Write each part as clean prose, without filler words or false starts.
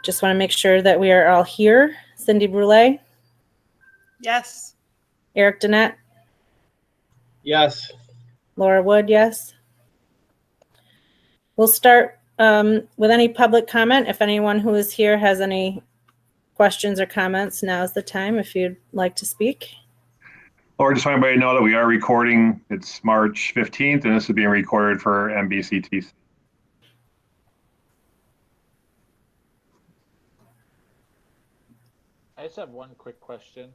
just want to make sure that we are all here. Cindy Brule, Yes. Eric Danette, Yes. Laura Wood, yes. We'll start with any public comment. If anyone who is here has any questions or comments, now is the time if you'd like to speak. Laura, just want everybody to know that we are recording. It's March 15th, and this is being recorded for NBCTC. I just have one quick question.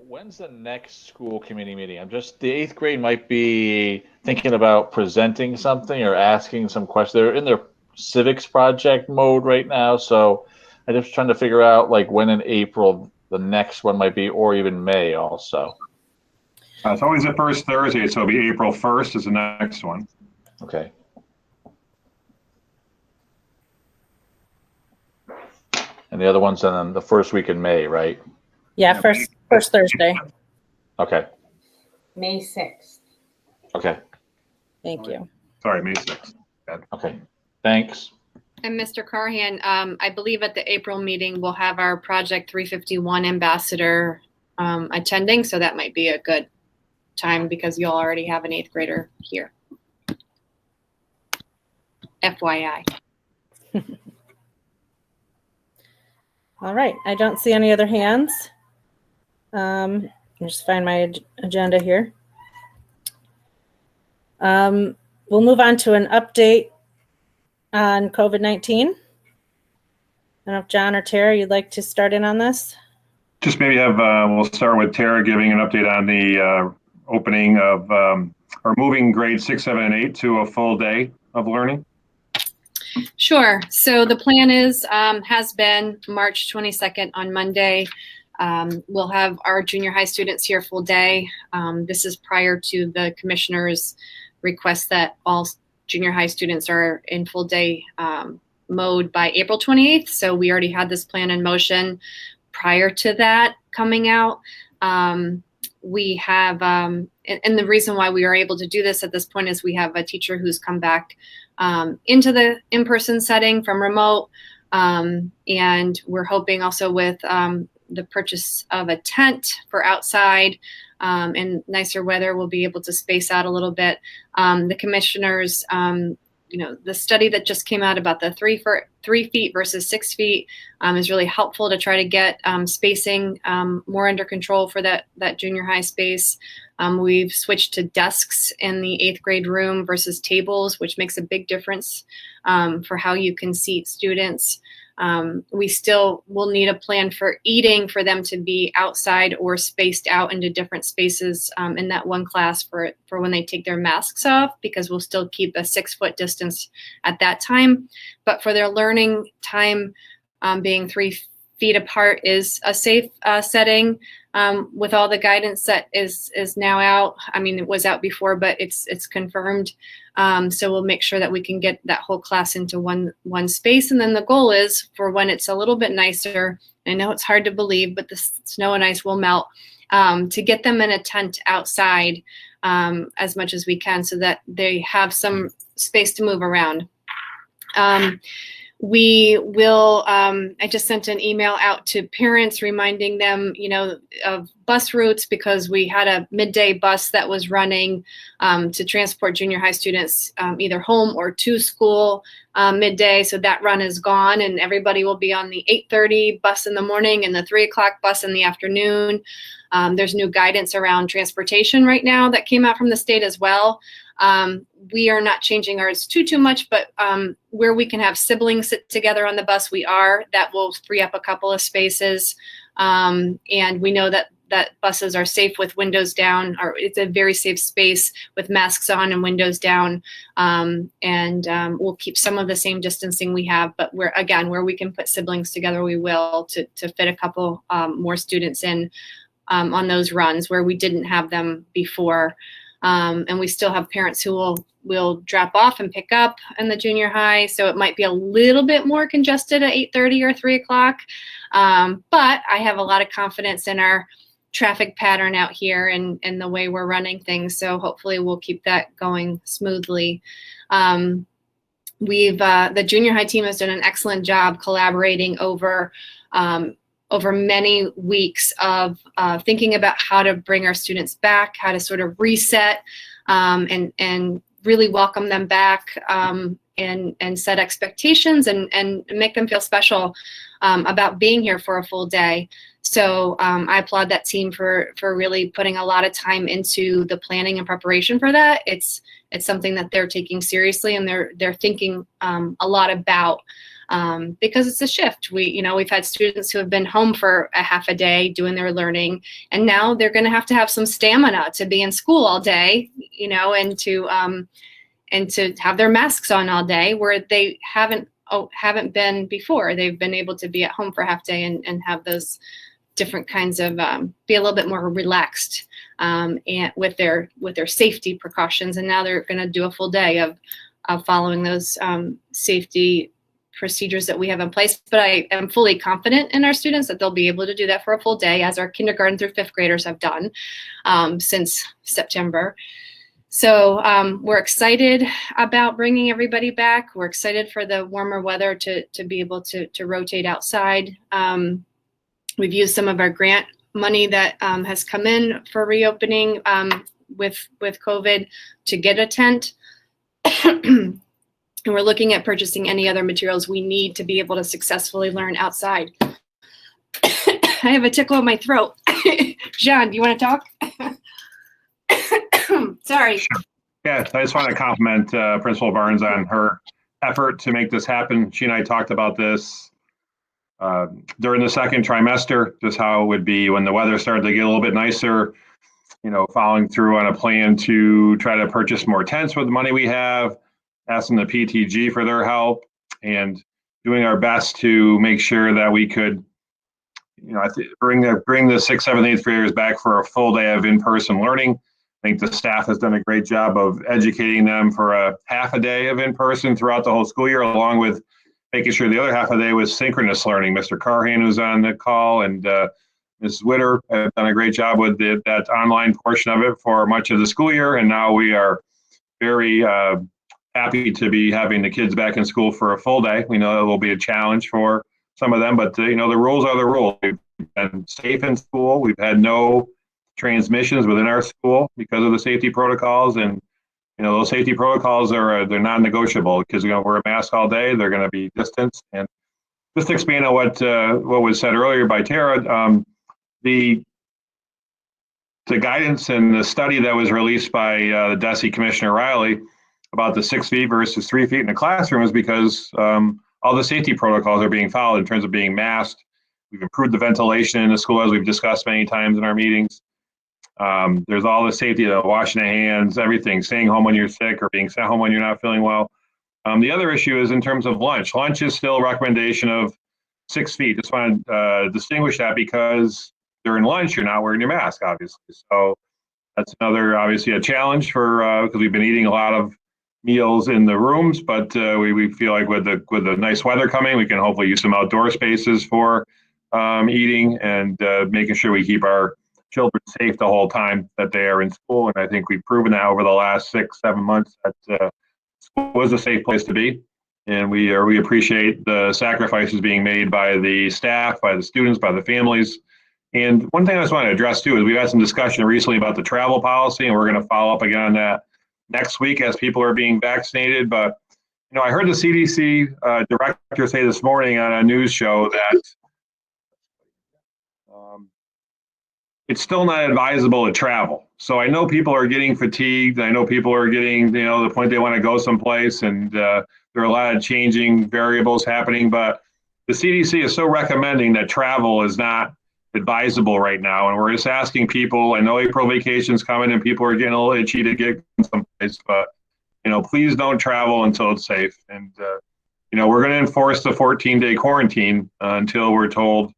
When's the next school committee meeting? The 8th grade might be thinking about presenting something or asking some questions. They're in their civics project mode right now, so I'm just trying to figure out like when in April the next one might be, or even May also. It's always the first Thursday, so it'll be April 1st is the next one. Okay. And the other one's then the first week in May, right? Yeah, first Thursday. Okay. May 6th. Okay. Thank you. Sorry, May 6th. Okay. Thanks. And Mr. Carhan, I believe at the April meeting, we'll have our Project 351 ambassador attending. So that might be a good time because you'll already have an 8th grader here. FYI. All right, I don't see any other hands. I'll just find my agenda here. We'll move on to an update on COVID-19. I don't know if John or Tara, you'd like to start in on this? Just maybe we'll start with Tara giving an update on the opening of, or moving grades 6, 7, and 8 to a full day of learning. Sure. So the plan has been March 22nd on Monday. We'll have our junior high students here full day. This is prior to the commissioner's request that all junior high students are in full day mode by April 28th. So we already had this plan in motion prior to that coming out. We have, and the reason why we are able to do this at this point is we have a teacher who's come back into the in-person setting from remote. And we're hoping also with the purchase of a tent for outside and nicer weather, we'll be able to space out a little bit. The commissioners, the study that just came out about the 3 feet versus 6 feet is really helpful to try to get spacing more under control for that junior high space. We've switched to desks in the 8th grade room versus tables, which makes a big difference for how you can seat students. We still will need a plan for eating for them to be outside or spaced out into different spaces in that one class for when they take their masks off, because we'll still keep a 6-foot distance at that time. But for their learning time, being 3 feet apart is a safe setting with all the guidance that is now out. I mean, it was out before, but it's confirmed. So we'll make sure that we can get that whole class into one space. And then the goal is for when it's a little bit nicer, I know it's hard to believe, but the snow and ice will melt, to get them in a tent outside as much as we can so that they have some space to move around. We will, I just sent an email out to parents reminding them, of bus routes, because we had a midday bus that was running to transport junior high students either home or to school midday. So that run is gone, and everybody will be on the 8:30 bus in the morning and the 3 o'clock bus in the afternoon. There's new guidance around transportation right now that came out from the state as well. We are not changing ours too much, but where we can have siblings sit together on the bus, we are. That will free up a couple of spaces. And we know that buses are safe with windows down, or it's a very safe space with masks on and windows down. And we'll keep some of the same distancing we have, but where we can put siblings together, we will to fit a couple more students in on those runs where we didn't have them before. And we still have parents who will drop off and pick up in the junior high. So it might be a little bit more congested at 8:30 or 3 o'clock. But I have a lot of confidence in our traffic pattern out here and the way we're running things. So hopefully we'll keep that going smoothly. the junior high team has done an excellent job collaborating over many weeks of thinking about how to bring our students back, how to sort of reset and really welcome them back and set expectations and make them feel special about being here for a full day. So I applaud that team for really putting a lot of time into the planning and preparation for that. It's something that they're taking seriously, and they're thinking a lot about because it's a shift. We've had students who have been home for a half a day doing their learning, and now they're going to have some stamina to be in school all day, and to have their masks on all day, where they haven't been before. They've been able to be at home for a half day and have those different kinds of be a little bit more relaxed and with their safety precautions. And now they're going to do a full day of following those safety procedures that we have in place. But I am fully confident in our students that they'll be able to do that for a full day, as our kindergarten through fifth graders have done since September. So we're excited about bringing everybody back. We're excited for the warmer weather to be able to rotate outside. We've used some of our grant money that has come in for reopening with COVID to get a tent. And we're looking at purchasing any other materials we need to be able to successfully learn outside. I have a tickle in my throat. John, do you want to talk? Sorry. Yeah, I just want to compliment Principal Barnes on her effort to make this happen. She and I talked about this during the second trimester, just how it would be when the weather started to get a little bit nicer, following through on a plan to try to purchase more tents with the money we have, asking the PTG for their help, and doing our best to make sure that we could, bring the 6th, 7th, 8th graders back for a full day of in-person learning. I think the staff has done a great job of educating them for a half a day of in-person throughout the whole school year, along with making sure the other half of the day was synchronous learning. Mr. Carhan, who's on the call, and Mrs. Witter have done a great job with that online portion of it for much of the school year. And now we are very happy to be having the kids back in school for a full day. We know it will be a challenge for some of them, but the rules are the rules. We've been safe in school. We've had no transmissions within our school because of the safety protocols, and those safety protocols they're non-negotiable, because we're wear a mask all day. They're going to be distanced. And just to expand on what was said earlier by Tara, the guidance and the study that was released by the DESE Commissioner Riley about the 6 feet versus 3 feet in the classroom is because all the safety protocols are being followed in terms of being masked. We've improved the ventilation in the school, as we've discussed many times in our meetings. There's all the safety of washing the hands, everything, staying home when you're sick or being sent home when you're not feeling well. The other issue is in terms of lunch. Lunch is still a recommendation of 6 feet. Just want to distinguish that, because during lunch, you're not wearing your mask, obviously. So that's another, obviously, a challenge because we've been eating a lot of meals in the rooms, but we feel like with the nice weather coming, we can hopefully use some outdoor spaces for eating and making sure we keep our children safe the whole time that they are in school. And I think we've proven that over the last 6, 7 months that school is a safe place to be. And we appreciate the sacrifices being made by the staff, by the students, by the families. And one thing I just want to address too is we've had some discussion recently about the travel policy, and we're going to follow up again on that next week as people are being vaccinated. But I heard the CDC director say this morning on a news show that it's still not advisable to travel. So I know people are getting fatigued. I know people are getting, the point they want to go someplace, and there are a lot of changing variables happening. But the CDC is so recommending that travel is not advisable right now. And we're just asking people, I know April vacation's coming and people are getting a little itchy to get someplace, but, please don't travel until it's safe. And, we're going to enforce the 14-day quarantine until we're told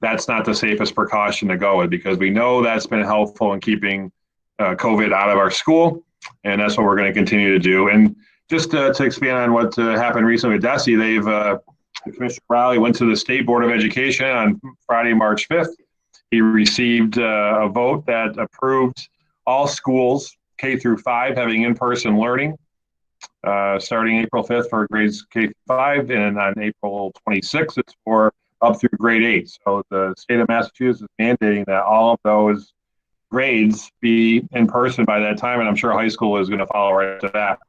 that's not the safest precaution to go with, because we know that's been helpful in keeping COVID out of our school. And that's what we're going to continue to do. And just to expand on what happened recently with DESE, Commissioner Riley went to the State Board of Education on Friday, March 5th. He received a vote that approved all schools, K through 5, having in-person learning starting April 5th for grades K-5, and on April 26th, it's for up through grade 8. So the state of Massachusetts is mandating that all of those grades be in person by that time, and I'm sure high school is going to follow right after that.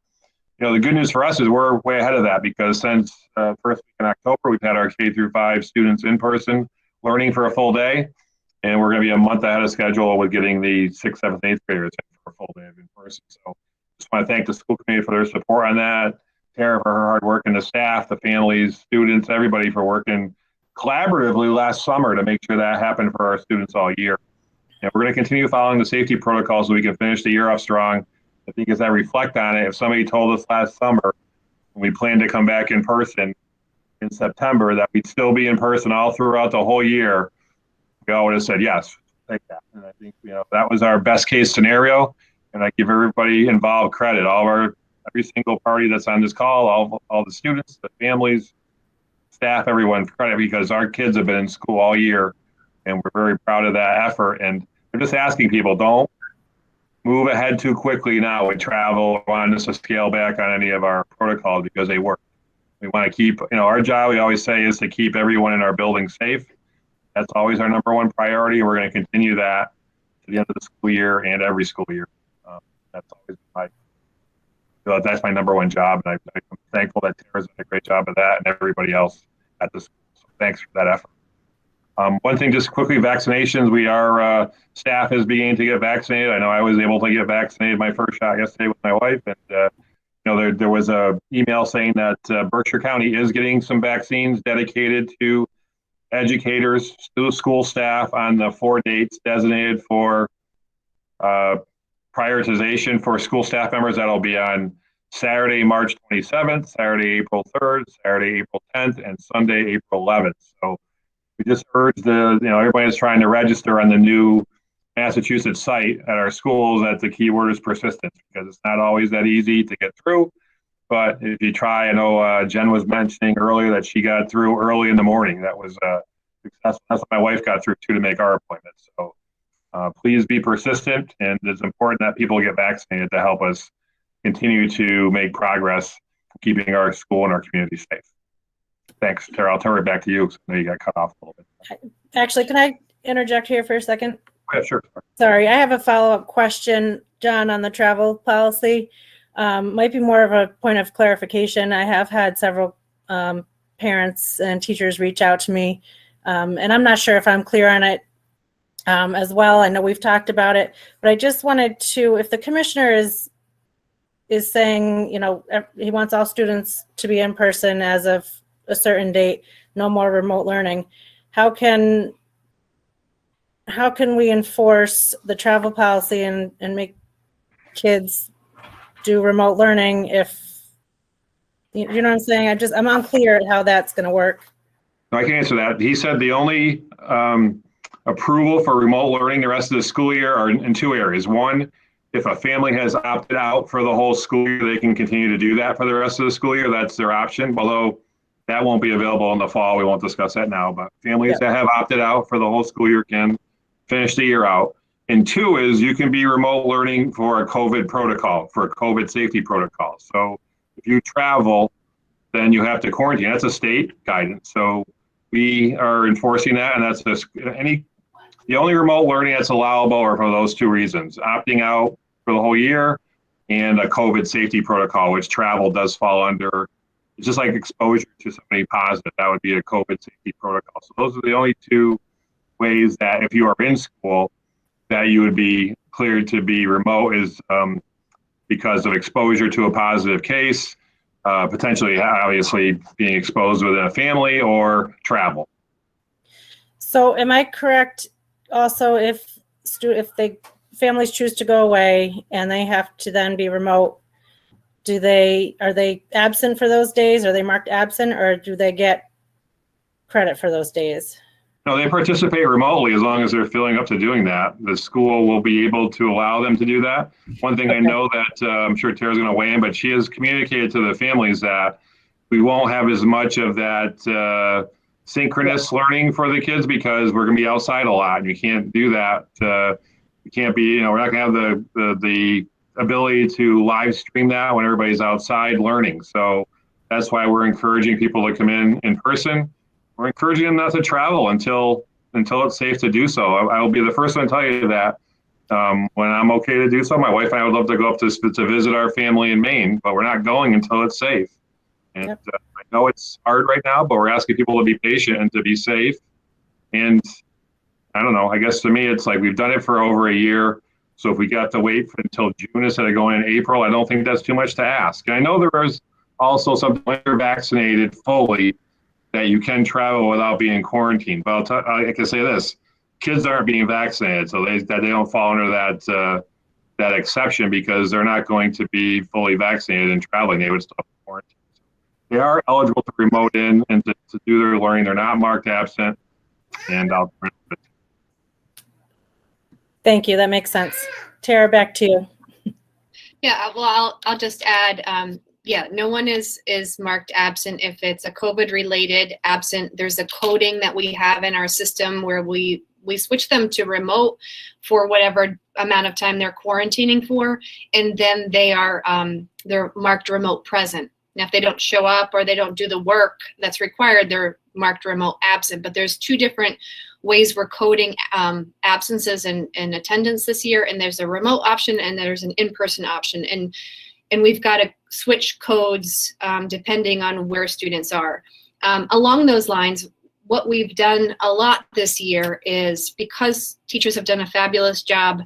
The good news for us is we're way ahead of that, because since first week in October, we've had our K through 5 students in person learning for a full day, and we're going to be a month ahead of schedule with getting the 6th, 7th, 8th graders in for a full day of in person. So just want to thank the school committee for their support on that, Tara for her hard work, and the staff, the families, students, everybody for working collaboratively last summer to make sure that happened for our students all year. And we're going to continue following the safety protocols so we can finish the year off strong. I think as I reflect on it, if somebody told us last summer when we planned to come back in person in September that we'd still be in person all throughout the whole year, we all would have said yes, take that. And I think that was our best case scenario. And I give everybody involved credit, every single party that's on this call, all the students, the families, staff, everyone credit, because our kids have been in school all year, and we're very proud of that effort. And we're just asking people, don't move ahead too quickly now with travel. We want us to scale back on any of our protocols because they work. We want to keep, our job, we always say, is to keep everyone in our building safe. That's always our number one priority. We're going to continue that to the end of the school year and every school year. That's always that's my number one job. And I'm thankful that Tara's done a great job of that and everybody else at the school. So thanks for that effort. One thing, just quickly, vaccinations. Staff is beginning to get vaccinated. I know I was able to get vaccinated my first shot yesterday with my wife, and there was a email saying that Berkshire County is getting some vaccines dedicated to educators, to school staff on the 4 dates designated for prioritization for school staff members. That'll be on Saturday, March 27th, Saturday, April 3rd, Saturday, April 10th, and Sunday, April 11th. So we just urge everybody is trying to register on the new Massachusetts site at our schools that the keyword is persistence, because it's not always that easy to get through. But if you try, I know Jen was mentioning earlier that she got through early in the morning. That was successful. That's what my wife got through too, to make our appointment. So please be persistent, and it's important that people get vaccinated to help us continue to make progress keeping our school and our community safe. Thanks, Tara. I'll turn it back to you. I know you got cut off a little bit. Actually, can I interject here for a second? Yeah, sure. Sorry, I have a follow-up question, John, on the travel policy. Might be more of a point of clarification. I have had several parents and teachers reach out to me, and I'm not sure if I'm clear on it as well. I know we've talked about it, but I just wanted to, if the commissioner is saying, he wants all students to be in person as of a certain date, no more remote learning, how can we enforce the travel policy and make kids do remote learning if, you know what I'm saying? I'm unclear at how that's going to work. I can answer that. He said the only approval for remote learning the rest of the school year are in 2 areas. One, if a family has opted out for the whole school year, they can continue to do that for the rest of the school year. That's their option, although that won't be available in the fall. We won't discuss that now, but families that have opted out for the whole school year can finish the year out. And 2 is you can be remote learning for a COVID protocol, for a COVID safety protocol. So if you travel, then you have to quarantine. That's a state guidance. So we are enforcing that, and that's the only remote learning that's allowable are for those 2 reasons: opting out for the whole year and a COVID safety protocol, which travel does fall under. It's just like exposure to somebody positive. That would be a COVID safety protocol. So those are the only 2 ways that if you are in school that you would be cleared to be remote, is because of exposure to a positive case, potentially obviously being exposed within a family, or travel. So am I correct also if families choose to go away and they have to then be remote, are they absent for those days? Are they marked absent, or do they get credit for those days? No, they participate remotely as long as they're filling up to doing that. The school will be able to allow them to do that. One thing I know that I'm sure Tara's going to weigh in, but she has communicated to the families that we won't have as much of that synchronous learning for the kids, because we're going to be outside a lot, and you can't do that. You can't be, we're not going to have the ability to live stream that when everybody's outside learning. So that's why we're encouraging people to come in person. We're encouraging them not to travel until it's safe to do so. I will be the first one to tell you that when I'm okay to do so. My wife and I would love to go up to visit our family in Maine, but we're not going until it's safe. And Yep. I know it's hard right now, but we're asking people to be patient and to be safe. And I don't know, I guess to me, it's like we've done it for over a year. So if we got to wait until June instead of going in April, I don't think that's too much to ask. And I know there is also some when you're vaccinated fully that you can travel without being quarantined. But I can say this, kids aren't being vaccinated, so they don't fall under that exception because they're not going to be fully vaccinated and traveling. They would still have quarantine. They are eligible to remote in and to do their learning. They're not marked absent. And I'll. Thank you. That makes sense. Tara, back to you. Yeah, well, I'll just add, yeah, no one is marked absent if it's a COVID related absent. There's a coding that we have in our system where we switch them to remote for whatever amount of time they're quarantining for, and then they're marked remote present. Now, if they don't show up or they don't do the work that's required, they're marked remote absent. But there's two different ways we're coding absences and attendance this year, and there's a remote option and there's an in-person option, and we've got to switch codes depending on where students are. Along those lines, what we've done a lot this year is, because teachers have done a fabulous job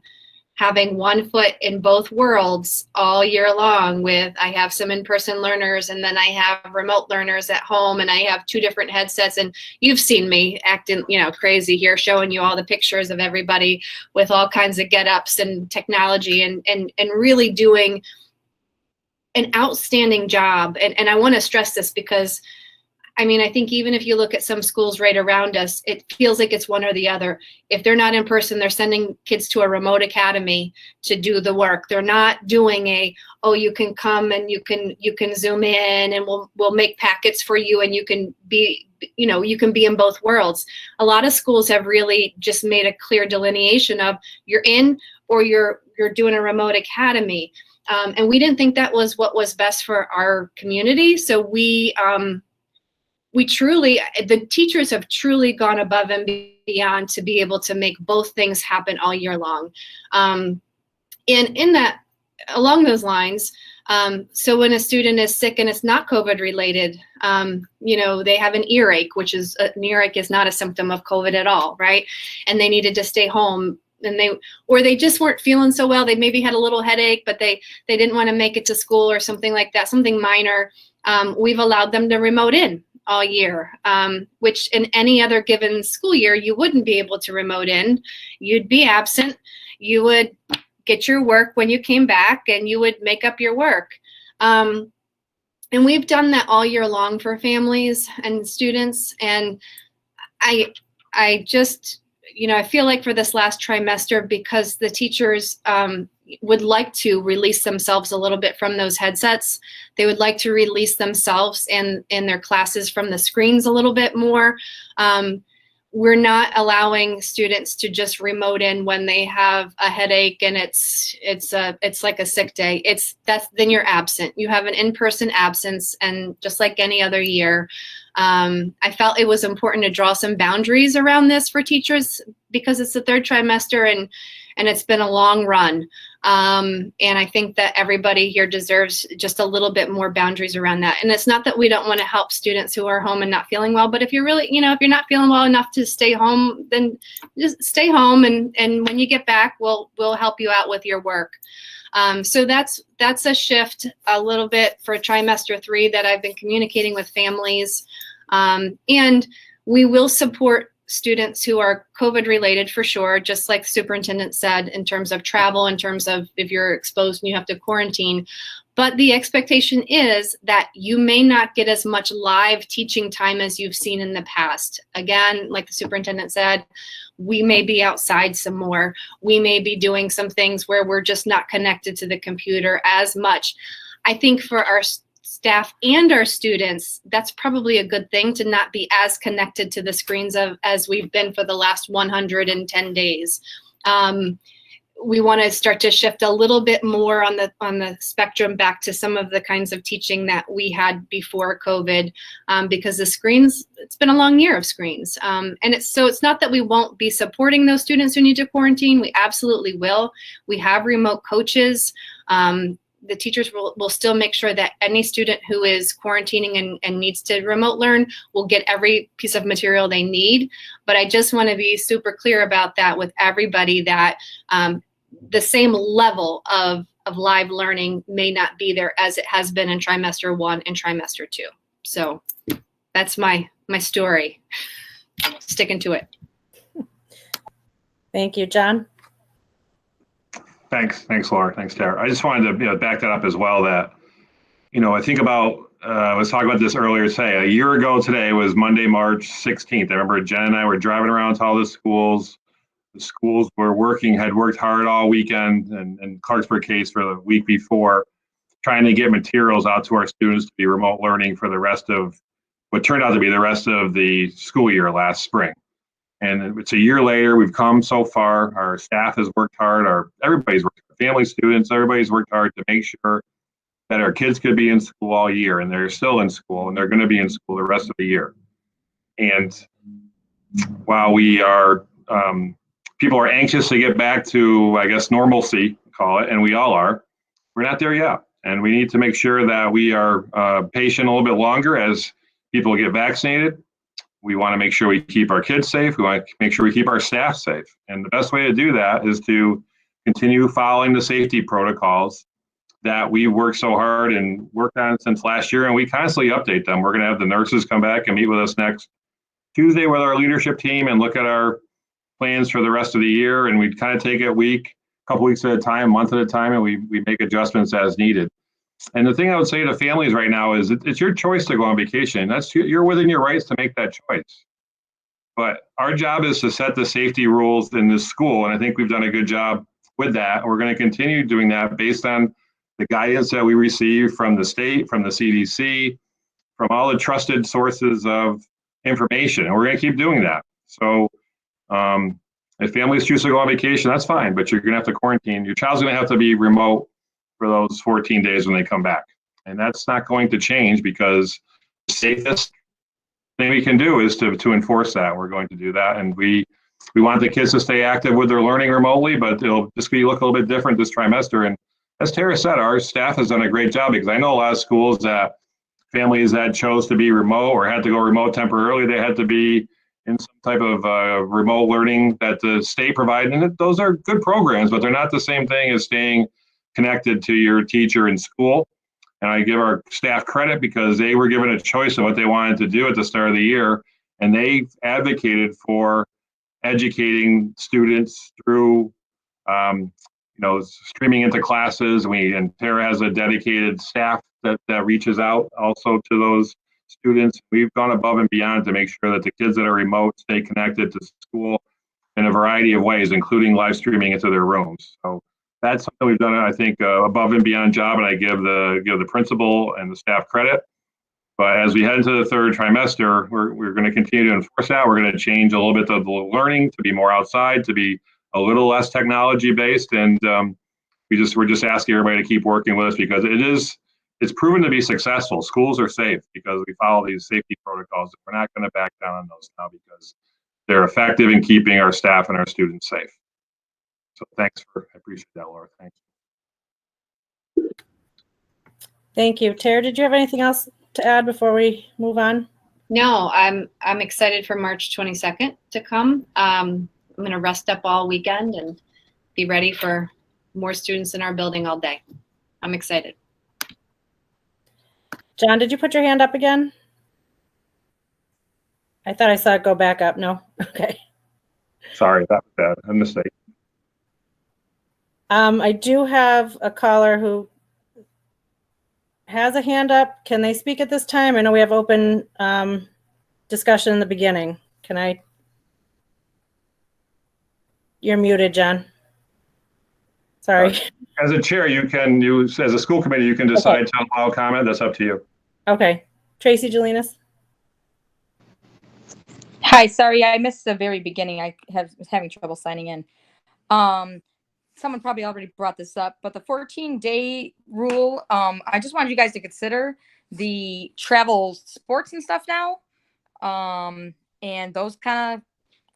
having one foot in both worlds all year long, with I have some in-person learners and then I have remote learners at home, and I have two different headsets, and you've seen me acting crazy here, showing you all the pictures of everybody with all kinds of get-ups and technology, and really doing an outstanding job. And I want to stress this because I think even if you look at some schools right around us, it feels like it's one or the other. If they're not in person, they're sending kids to a remote academy to do the work. They're not doing you can come and you can Zoom in and we'll make packets for you and you can be in both worlds. A lot of schools have really just made a clear delineation of you're in or you're doing a remote academy. And we didn't think that was what was best for our community. So the teachers have truly gone above and beyond to be able to make both things happen all year long. And along those lines, so when a student is sick and it's not COVID related, they have an earache, which is an earache is not a symptom of COVID at all, right? And they needed to stay home, and they just weren't feeling so well. They maybe had a little headache, but they didn't want to make it to school or something like that, something minor. We've allowed them to remote in all year, which in any other given school year, you wouldn't be able to remote in. You'd be absent. You would get your work when you came back and you would make up your work. And we've done that all year long for families and students. And I just, I feel like for this last trimester, because the teachers would like to release themselves a little bit from those headsets. They would like to release themselves and their classes from the screens a little bit more. We're not allowing students to just remote in when they have a headache and it's like a sick day. Then you're absent. You have an in-person absence, and just like any other year, I felt it was important to draw some boundaries around this for teachers because it's the third trimester and it's been a long run. And I think that everybody here deserves just a little bit more boundaries around that. And it's not that we don't want to help students who are home and not feeling well, but if you're really, if you're not feeling well enough to stay home, then just stay home. And when you get back, we'll help you out with your work. So that's a shift a little bit for trimester 3 that I've been communicating with families. And we will support students who are COVID related for sure, just like the superintendent said, in terms of travel, in terms of if you're exposed and you have to quarantine. But the expectation is that you may not get as much live teaching time as you've seen in the past. Again, like the superintendent said, we may be outside some more. We may be doing some things where we're just not connected to the computer as much. I think for our staff and our students, that's probably a good thing to not be as connected to the screens as we've been for the last 110 days. we want to start to shift a little bit more on the spectrum back to some of the kinds of teaching that we had before COVID, because the screens, it's been a long year of screens. And it's not that we won't be supporting those students who need to quarantine. We absolutely will. We have remote coaches. The teachers will still make sure that any student who is quarantining and needs to remote learn will get every piece of material they need. But I just want to be super clear about that with everybody, that the same level of live learning may not be there as it has been in trimester 1 and trimester 2. So that's my story. Sticking to it. Thank you, John. Thanks, Laura. Thanks, Tara. I just wanted to back that up as well. That I think about. I was talking about this earlier. Say a year ago today was Monday, March 16th. I remember Jen and I were driving around to all the schools. The schools had worked hard all weekend, and Clarksburg case for the week before, trying to get materials out to our students to be remote learning for the rest of what turned out to be the rest of the school year last spring. And it's a year later, we've come so far. Our staff has worked hard. Everybody's worked hard. Family, students, everybody's worked hard to make sure that our kids could be in school all year, and they're still in school, and they're going to be in school the rest of the year. And while we are, people are anxious to get back to, I guess, normalcy, call it, and we all are, we're not there yet. And we need to make sure that we are patient a little bit longer as people get vaccinated. We want to make sure we keep our kids safe. We want to make sure we keep our staff safe. And the best way to do that is to continue following the safety protocols that we worked so hard and worked on since last year, and we constantly update them. We're going to have the nurses come back and meet with us next Tuesday with our leadership team and look at our plans for the rest of the year. And we kind of take it a couple weeks at a time, month at a time, and we make adjustments as needed. And the thing I would say to families right now is it's your choice to go on vacation. You're within your rights to make that choice. But our job is to set the safety rules in this school, and I think we've done a good job with that. We're going to continue doing that based on the guidance that we receive from the state, from the CDC, from all the trusted sources of information, and we're going to keep doing that. So if families choose to go on vacation, that's fine, but you're going to have to quarantine. Your child's going to have to be remote for those 14 days when they come back. And that's not going to change, because the safest thing we can do is to enforce that. We're going to do that. And we want the kids to stay active with their learning remotely, but it'll just look a little bit different this trimester. And as Tara said, our staff has done a great job, because I know a lot of schools that families that chose to be remote or had to go remote temporarily, they had to be in some type of remote learning that the state provided. And those are good programs, but they're not the same thing as staying connected to your teacher in school. And I give our staff credit, because they were given a choice of what they wanted to do at the start of the year, and they advocated for educating students through streaming into classes. And Tara has a dedicated staff that reaches out also to those students. We've gone above and beyond to make sure that the kids that are remote stay connected to school in a variety of ways, including live streaming into their rooms. So that's something we've done, I think, above and beyond job, and I give the principal and the staff credit. But as we head into the third trimester, we're going to continue to enforce that. We're going to change a little bit of the learning to be more outside, to be a little less technology based, and we're just asking everybody to keep working with us, because it's proven to be successful. Schools are safe because we follow these safety protocols. We're not going to back down on those now, because they're effective in keeping our staff and our students safe. So I appreciate that, Laura. Thanks. Thank you. Tara, did you have anything else to add before we move on? No, I'm excited for March 22nd to come. I'm going to rest up all weekend and be ready for more students in our building all day. I'm excited. John, did you put your hand up again? I thought I saw it go back up. No? Okay. Sorry, that was bad. A mistake. I do have a caller who has a hand up. Can they speak at this time? I know we have open discussion in the beginning. You're muted, John. Sorry. As a chair, as a school committee, you can decide to allow comment. That's up to you. Okay. Tracy Jelinas. Hi, sorry, I missed the very beginning. I was having trouble signing in. someone probably already brought this up, but the 14-day rule, I just wanted you guys to consider the travel sports and stuff now, and those kind of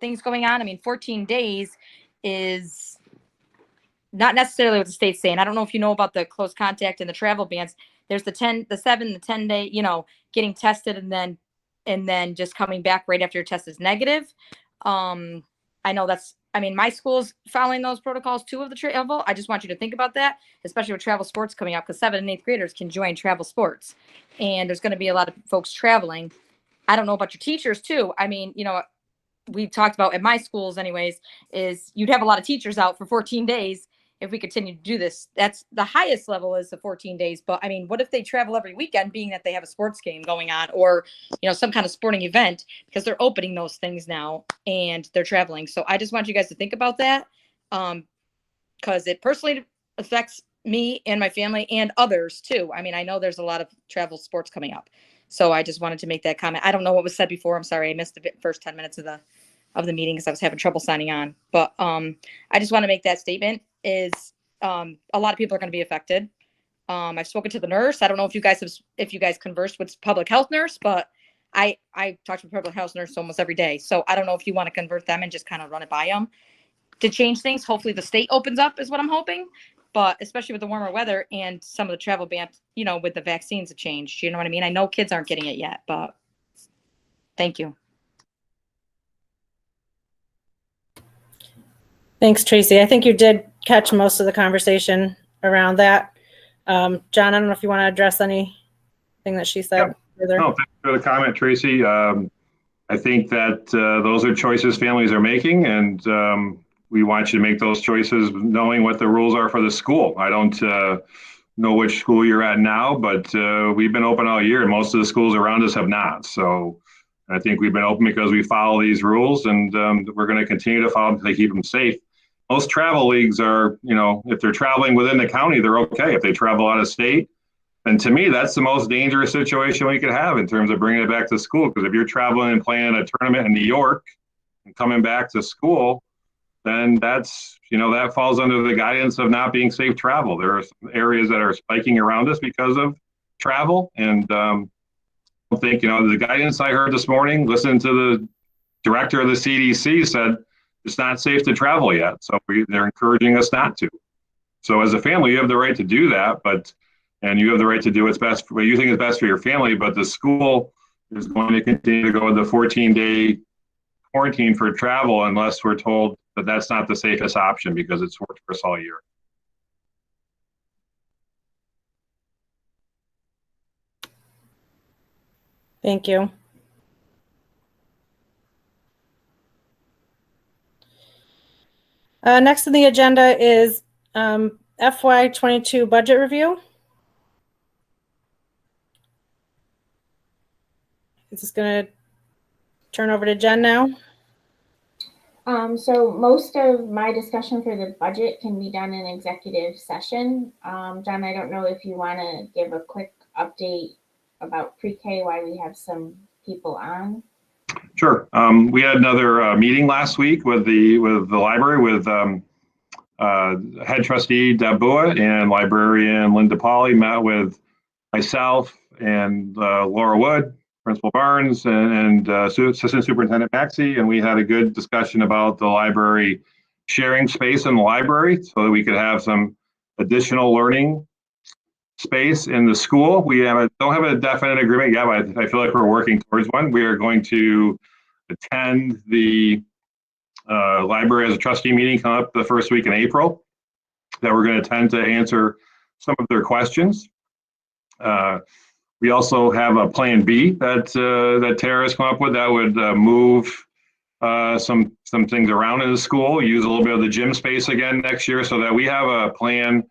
things going on. I mean, 14 days is not necessarily what the state's saying. I don't know if you know about the close contact and the travel bans. There's the 10 day, getting tested and then just coming back right after your test is negative. I know my school's following those protocols too of the travel. I just want you to think about that, especially with travel sports coming up, because 7th and 8th graders can join travel sports, and there's going to be a lot of folks traveling. I don't know about your teachers too. I mean, we've talked about at my schools anyways, is you'd have a lot of teachers out for 14 days if we continue to do this. That's the highest level is the 14 days. But I mean, what if they travel every weekend, being that they have a sports game going on or, some kind of sporting event, because they're opening those things now and they're traveling. So I just want you guys to think about that. Because it personally affects me and my family and others too. I mean, I know there's a lot of travel sports coming up. So I just wanted to make that comment. I don't know what was said before. I'm sorry. I missed the first 10 minutes of the meeting because I was having trouble signing on. But I just want to make that statement is a lot of people are going to be affected. I've spoken to the nurse. I don't know if you guys conversed with public health nurse, but I talk to a public health nurse almost every day. So I don't know if you want to convert them and just kind of run it by them to change things. Hopefully the state opens up is what I'm hoping. But especially with the warmer weather and some of the travel bans, with the vaccines have changed. You know what I mean? I know kids aren't getting it yet, but thank you. Thanks, Tracy. I think you did catch most of the conversation around that. John, I don't know if you want to address anything that she said further. No, thanks for the comment, Tracy. I think that those are choices families are making, and we want you to make those choices knowing what the rules are for the school. I don't know which school you're at now, but we've been open all year, and most of the schools around us have not. So I think we've been open because we follow these rules, and we're going to continue to follow them to keep them safe. Most travel leagues are, if they're traveling within the county, they're okay. If they travel out of state, and to me, that's the most dangerous situation we could have in terms of bringing it back to school. Because if you're traveling and playing a tournament in New York and coming back to school, then that's, that falls under the guidance of not being safe travel. There are some areas that are spiking around us because of travel. And I think, the guidance I heard this morning, listening to the director of the CDC said, it's not safe to travel yet. So they're encouraging us not to. So as a family, you have the right to do that, and you have the right to do what's best, what you think is best for your family, but the school is going to continue to go with the 14-day quarantine for travel unless we're told that that's not the safest option because it's worked for us all year. Thank you. Next on the agenda is FY22 budget review. Is this going to turn over to Jen now? So most of my discussion for the budget can be done in executive session. John, I don't know if you want to give a quick update about pre-K, why we have some people on. Sure. We had another meeting last week with the library with head trustee Deb Bua and librarian Linda Pauly. Met with myself and Laura Wood, Principal Barnes, and Assistant Superintendent Maxey, and we had a good discussion about the library sharing space in the library so that we could have some additional learning space in the school. We don't have a definite agreement yet, but I feel like we're working towards one. We are going to attend the library as a trustee meeting coming up the first week in April that we're going to attend to answer some of their questions. We also have a plan B that Tara has come up with that would move some things around in the school, use a little bit of the gym space again next year so that we have a plan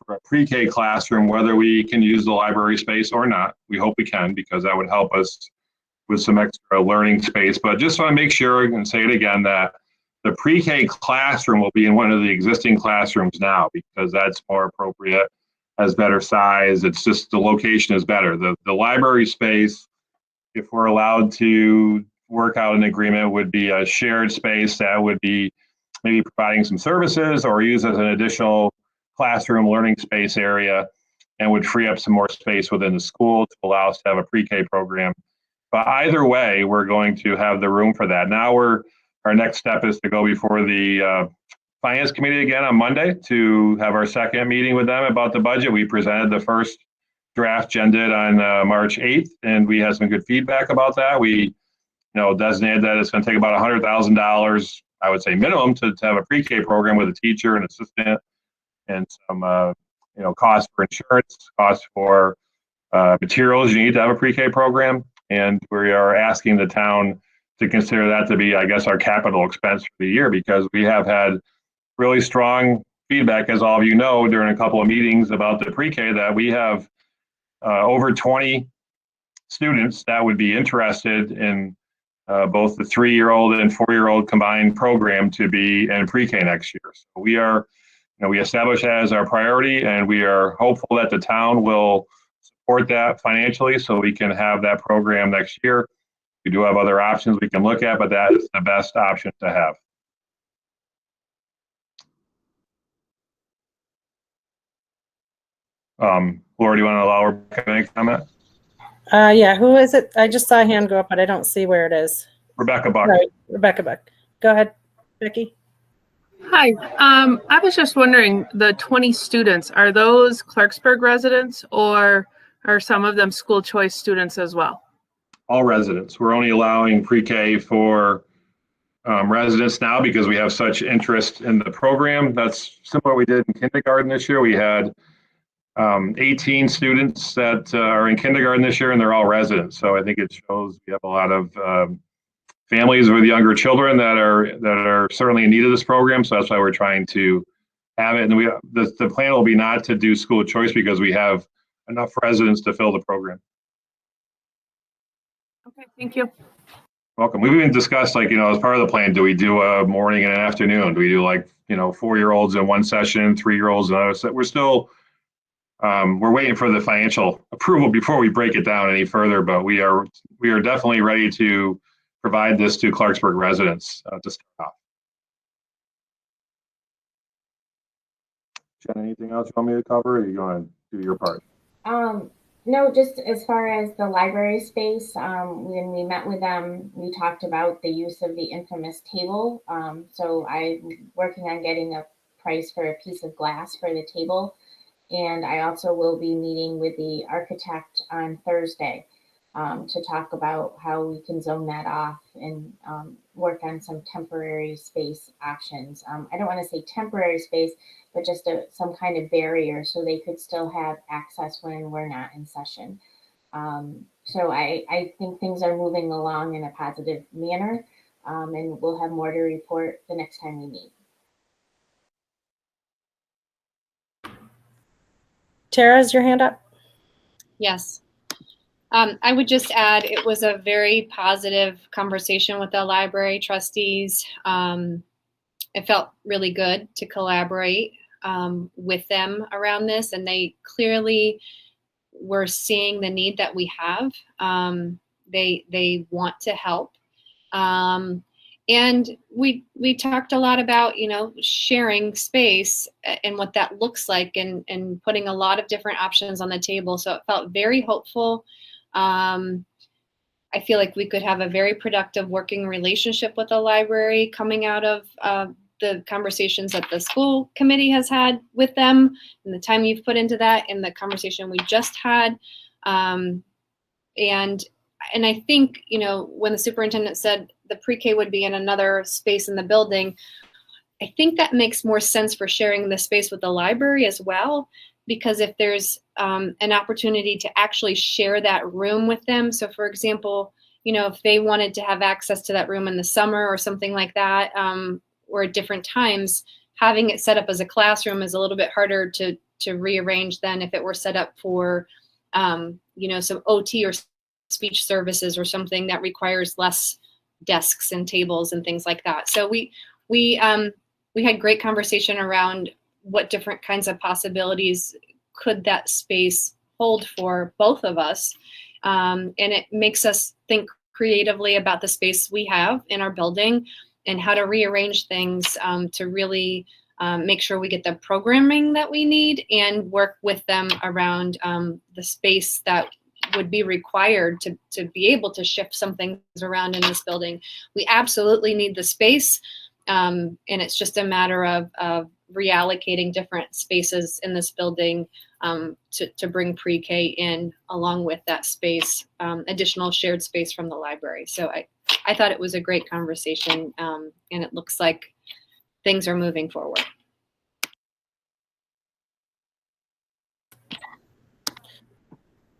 for a pre-K classroom, whether we can use the library space or not. We hope we can because that would help us with some extra learning space. But just want to make sure and say it again that the pre-K classroom will be in one of the existing classrooms now because that's more appropriate, has better size. It's just the location is better. The library space, if we're allowed to work out an agreement, would be a shared space that would be maybe providing some services or use as an additional classroom learning space area, and would free up some more space within the school to allow us to have a pre-K program. But either way, we're going to have the room for that. Now our next step is to go before the Finance Committee again on Monday to have our second meeting with them about the budget. We presented the first draft Jen did on March 8th, and we had some good feedback about that. We designated that it's going to take about $100,000, I would say minimum, to have a pre-K program with a teacher and assistant, and some cost for insurance, cost for materials you need to have a pre-K program. And we are asking the town to consider that to be, I guess, our capital expense for the year, because we have had really strong feedback, as all of you know, during a couple of meetings about the pre-K, that we have over 20 students that would be interested in both the 3-year-old and 4-year-old combined program to be in pre-K next year. So we are, we established that as our priority, and we are hopeful that the town will support that financially so we can have that program next year. We do have other options we can look at, but that is the best option to have. Laura, do you want to allow Rebecca to make a comment? Yeah, who is it? I just saw a hand go up, but I don't see where it is. Rebecca Buck. Right, Rebecca Buck. Go ahead, Becky. Hi. I was just wondering, the 20 students, are those Clarksburg residents, or are some of them school choice students as well? All residents. We're only allowing pre-K for residents now because we have such interest in the program. That's similar to what we did in kindergarten this year. We had 18 students that are in kindergarten this year, and they're all residents. So I think it shows we have a lot of families with younger children that are certainly in need of this program. So that's why we're trying to have it. And the plan will be not to do school choice because we have enough residents to fill the program. Okay, thank you. Welcome. We've even discussed, as part of the plan, do we do a morning and an afternoon? Do we do 4-year-olds in one session, 3-year-olds in another? So we're still, we're waiting for the financial approval before we break it down any further, but we are definitely ready to provide this to Clarksburg residents to start off. Jen, anything else you want me to cover, or are you going to do your part? No, just as far as the library space, when we met with them, we talked about the use of the infamous table. So I'm working on getting a price for a piece of glass for the table. And I also will be meeting with the architect on Thursday to talk about how we can zone that off and work on some temporary space options. I don't want to say temporary space, but just some kind of barrier so they could still have access when we're not in session. So I think things are moving along in a positive manner, and we'll have more to report the next time we meet. Tara, is your hand up? Yes. I would just add, it was a very positive conversation with the library trustees. It felt really good to collaborate with them around this, and they clearly were seeing the need that we have. They want to help. And we talked a lot about, sharing space and what that looks like, and putting a lot of different options on the table. So it felt very hopeful. I feel like we could have a very productive working relationship with the library coming out of the conversations that the school committee has had with them, and the time you've put into that, and the conversation we just had. And I think, when the superintendent said the pre-K would be in another space in the building, I think that makes more sense for sharing the space with the library as well, because if there's an opportunity to actually share that room with them. So for example, if they wanted to have access to that room in the summer or something like that, or at different times, having it set up as a classroom is a little bit harder to rearrange than if it were set up for, some OT or speech services or something that requires less desks and tables and things like that. So we had great conversation around what different kinds of possibilities could that space hold for both of us. And it makes us think creatively about the space we have in our building and how to rearrange things to really make sure we get the programming that we need and work with them around the space that would be required to be able to shift some things around in this building. We absolutely need the space, and it's just a matter of reallocating different spaces in this building to bring pre-K in along with that space, additional shared space from the library. So I thought it was a great conversation, and it looks like things are moving forward.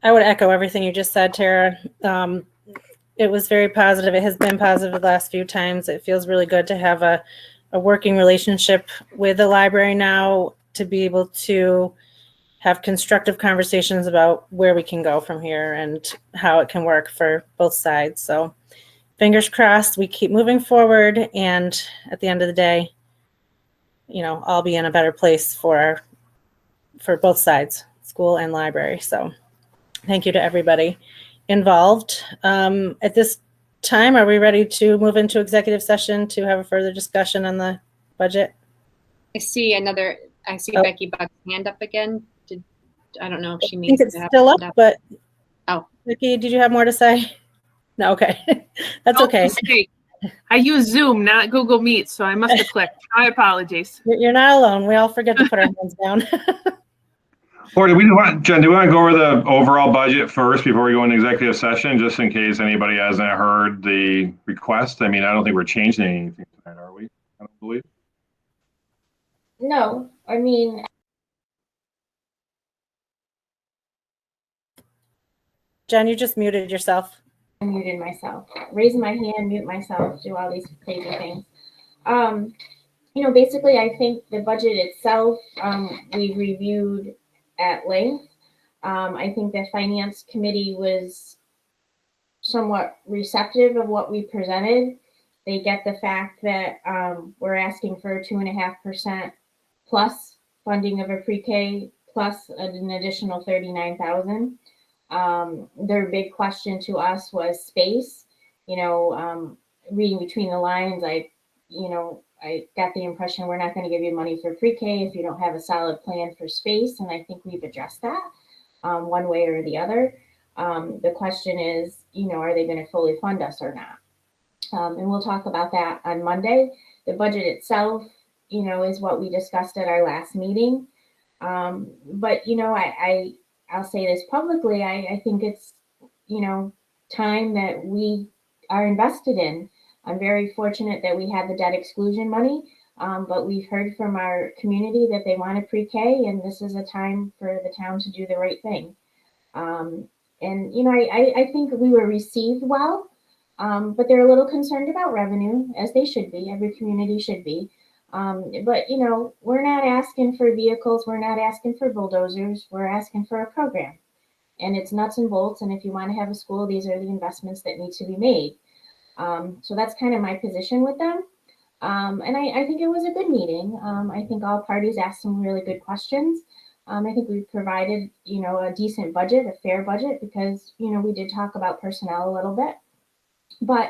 I would echo everything you just said, Tara. It was very positive. It has been positive the last few times. It feels really good to have a working relationship with the library now, to be able to have constructive conversations about where we can go from here and how it can work for both sides. So fingers crossed, we keep moving forward, and at the end of the day, I'll be in a better place for both sides, school and library. So thank you to everybody involved. At this time, are we ready to move into executive session to have a further discussion on the budget? I see Becky Buck's hand up again. I don't know if she I means think it's to have still up, it but Oh. Becky, did you have more to say? No, okay. That's Oh, okay. mistake. I use Zoom, not Google Meet, so I must have clicked. My apologies. You're not alone. We all forget to put our hands down. Or Jen, do we want to go over the overall budget first before we go into executive session, just in case anybody hasn't heard the request? I mean, I don't think we're changing anything tonight, are we? I don't believe. No, I mean, Jen, you just muted yourself. I muted myself, raise my hand, mute myself, do all these crazy things. Basically, I think the budget itself, we've reviewed at length. I think the finance committee was somewhat receptive of what we presented. They get the fact that we're asking for 2.5% plus funding of a pre-K plus an additional $39,000. Their big question to us was space. Reading between the lines, I got the impression we're not going to give you money for pre-K if you don't have a solid plan for space, and I think we've addressed that one way or the other. The question is, are they going to fully fund us or not? And we'll talk about that on Monday. The budget itself, is what we discussed at our last meeting. But I'll say this publicly. I think it's, time that we are invested in. I'm very fortunate that we had the debt exclusion money, but we've heard from our community that they want a pre-K, and this is a time for the town to do the right thing. And, I think we were received well, but they're a little concerned about revenue, as they should be. Every community should be. But, we're not asking for vehicles. We're not asking for bulldozers. We're asking for a program. And it's nuts and bolts. And if you want to have a school, these are the investments that need to be made. So that's kind of my position with them. And I think it was a good meeting. I think all parties asked some really good questions. I think we provided, a decent budget, a fair budget, because, we did talk about personnel a little bit. But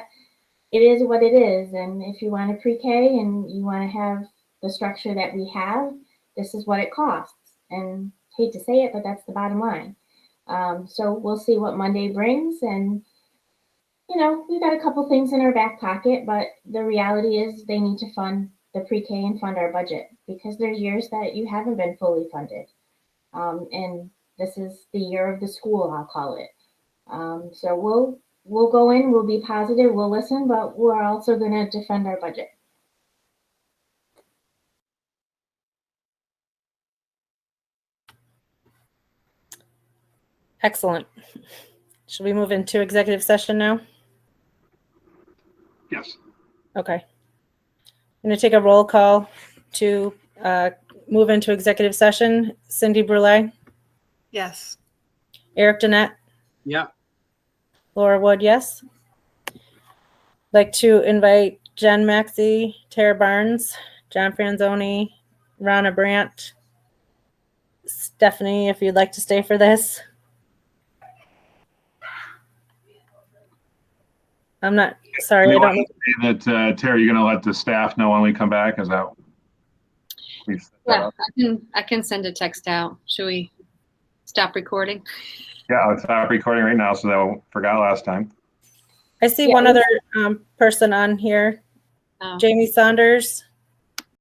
it is what it is. And if you want a pre-K and you want to have the structure that we have, this is what it costs. And hate to say it, but that's the bottom line. So we'll see what Monday brings. And, we've got a couple things in our back pocket, but the reality is they need to fund the pre-K and fund our budget, because there's years that you haven't been fully funded. And this is the year of the school, I'll call it. So we'll go in, we'll be positive, we'll listen, but we're also going to defend our budget. Excellent. Should we move into executive session now? Yes. Okay. I'm going to take a roll call to move into executive session. Cindy Brule, Yes. Eric Danette, Yeah. Laura Wood, yes. Like to invite Jen Maxey, Tara Barnes, John Franzoni, Ronna Brandt, Stephanie, if you'd like to stay for this. I'm not, sorry, I You don't want to say that, Terry, you're going to let the staff know when we come back? Is that? We've set that Yeah, up? I can send a text out. Should we stop recording? Yeah, I'll stop recording right now so that I forgot last time. I see Yeah, one other person on here, Oh. Jamie Saunders.